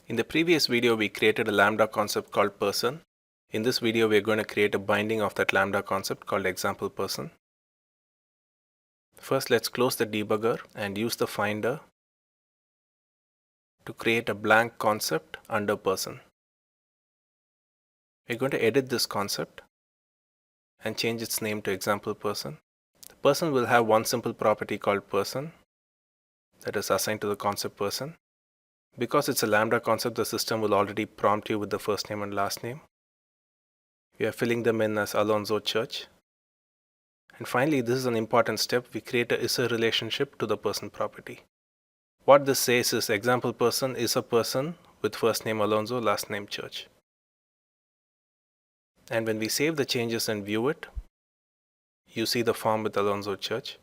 In the previous video, we created a lambda concept called person. In this video, we are going to create a binding of that lambda concept called example person. First, let's close the debugger and use the finder to create a blank concept under person. We're going to edit this concept and change its name to example person. The person will have one simple property called person that is assigned to the concept person. Because it's a lambda concept, the system will already prompt you with the first name and last name. We are filling them in as Alonzo Church. And finally, this is an important step. We create a is a relationship to the person property. What this says is example person is a person with first name Alonzo, last name Church. And when we save the changes and view it, you see the form with Alonzo Church.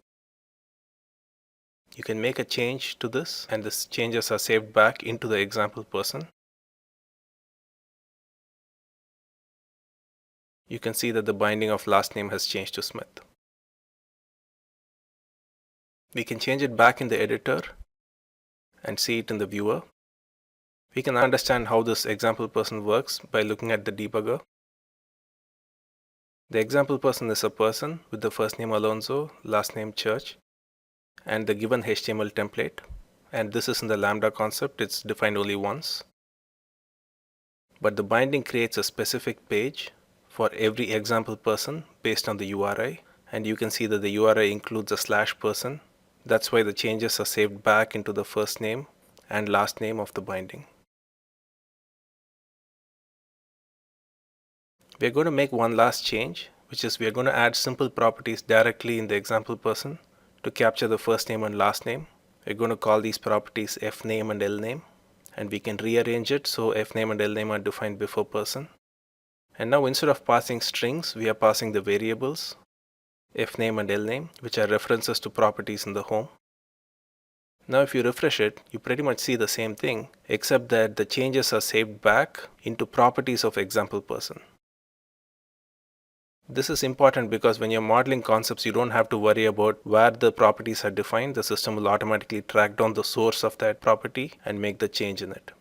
You can make a change to this and these changes are saved back into the example person. You can see that the binding of last name has changed to Smith. We can change it back in the editor and see it in the viewer. We can understand how this example person works by looking at the debugger. The example person is a person with the first name Alonzo, last name Church, and the given HTML template. And this is in the lambda concept, it's defined only once. But the binding creates a specific page for every example person based on the URI. And you can see that the URI includes a /person. That's why the changes are saved back into the first name and last name of the binding. We're going to make one last change, which is we're going to add simple properties directly in the example person to capture the first name and last name. We're going to call these properties fname and lname, and we can rearrange it so fname and lname are defined before person. And now instead of passing strings, we are passing the variables fname and lname, which are references to properties in the home. Now if you refresh it, you pretty much see the same thing, except that the changes are saved back into properties of example person. This is important because when you're modeling concepts, you don't have to worry about where the properties are defined. The system will automatically track down the source of that property and make the change in it.